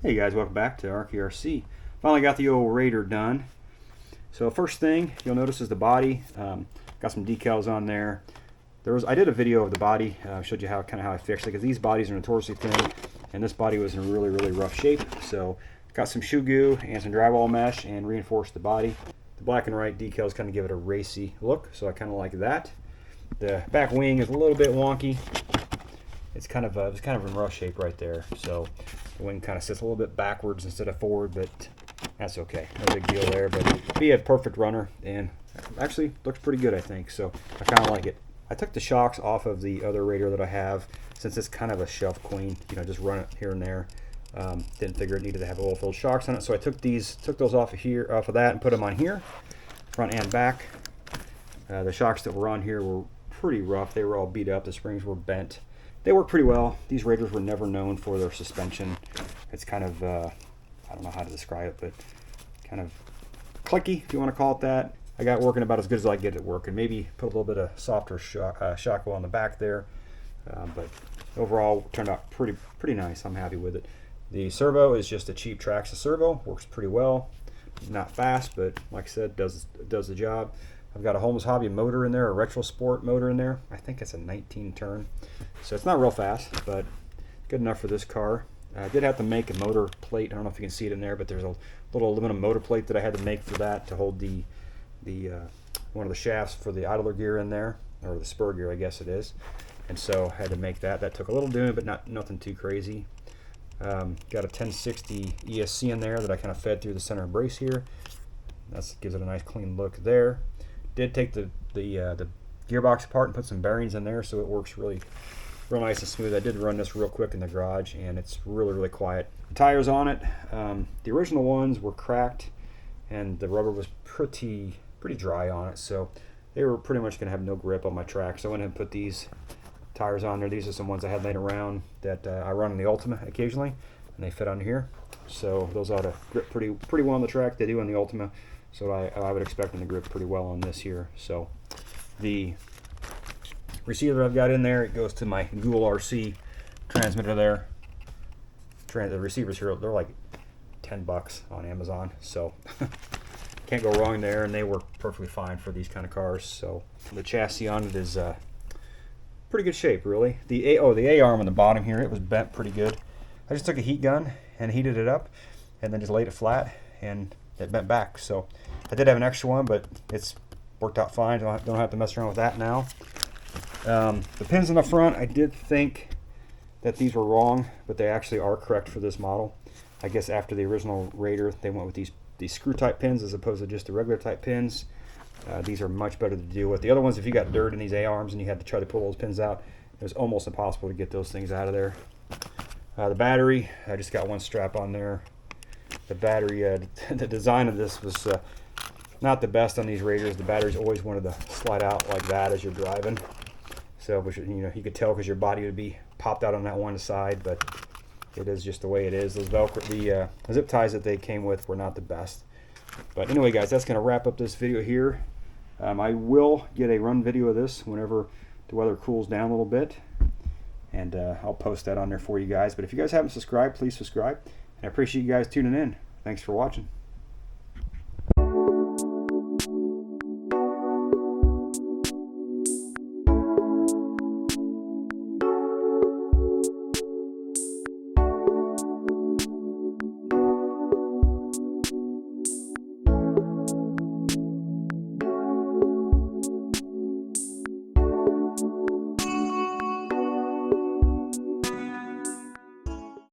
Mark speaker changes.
Speaker 1: Hey guys, welcome back to rccar. Finally got the old Raider done. So first thing you'll notice is the body. Got some decals on there. I did a video of the body. Showed you how I fixed it, because these bodies are notoriously thin, and this body was in really rough shape. So got some shoe goo and some drywall mesh and reinforced the body. The black and white decals kind of give it a racy look, so I kind of like that. The back wing is a little bit wonky. It's kind of in rough shape right there. So the wing kind of sits a little bit backwards instead of forward, but that's okay. No big deal there. But be a perfect runner, and actually looks pretty good, I think. So I kind of like it. I took the shocks off of the other Raider that I have, since it's kind of a shelf queen. You know, just run it here and there. Didn't figure it needed to have oil-filled shocks on it, so I took those off of that, and put them on here, front and back. The shocks that were on here were pretty rough. They were all beat up. The springs were bent. They work pretty well. These Raiders were never known for their suspension. It's kind of, I don't know how to describe it, but kind of clicky, if you want to call it that. I got it working about as good as I get it working. Maybe put a little bit of softer shock wheel on the back there. But overall, turned out pretty nice. I'm happy with it. The servo is just a cheap Traxxas servo. Works pretty well. Not fast, but like I said, does the job. I've got a Holmes Hobby motor in there, a Retro Sport motor in there. I think it's a 19 turn. So it's not real fast, but good enough for this car. I did have to make a motor plate. I don't know if you can see it in there, but there's a little aluminum motor plate that I had to make for that, to hold the one of the shafts for the idler gear in there, or the spur gear, I guess it is. And so I had to make that. That took a little doing, but nothing too crazy. Got a 1060 ESC in there that I kind of fed through the center brace here. That gives it a nice clean look there. Did take the gearbox apart and put some bearings in there, so it works real nice and smooth. I did run this real quick in the garage, and it's really quiet. The tires on it, the original ones were cracked, and the rubber was pretty dry on it, so they were pretty much going to have no grip on my track. So I went ahead and put these tires on there. These are some ones I had laying around that I run in the Ultima occasionally, and they fit on here. So those ought to grip pretty well on the track. They do on the Ultima, so I would expect them to grip pretty well on this here. So the receiver I've got in there, it goes to my Google RC transmitter there. The receivers here, they're like $10 on Amazon, so can't go wrong there, and they work perfectly fine for these kind of cars. So the chassis on it is pretty good shape, really. The A-arm on the bottom here, it was bent pretty good. I just took a heat gun and heated it up, and then just laid it flat, and it bent back. So I did have an extra one, but it's worked out fine. Don't have to mess around with that now. The pins in the front, I did think that these were wrong, but they actually are correct for this model. I guess after the original Raider, they went with these screw type pins as opposed to just the regular type pins. These are much better to deal with. The other ones, if you got dirt in these A-arms and you had to try to pull those pins out, it was almost impossible to get those things out of there. The battery, I just got one strap on there. The battery, the design of this was not the best on these Raiders. The batteries always wanted to slide out like that as you're driving. So, which, you know, you could tell because your body would be popped out on that one side, but it is just the way it is. Those Velcro, the zip ties that they came with were not the best. But anyway, guys, that's going to wrap up this video here. I will get a run video of this whenever the weather cools down a little bit, and I'll post that on there for you guys. But if you guys haven't subscribed, please subscribe, and I appreciate you guys tuning in. Thanks for watching.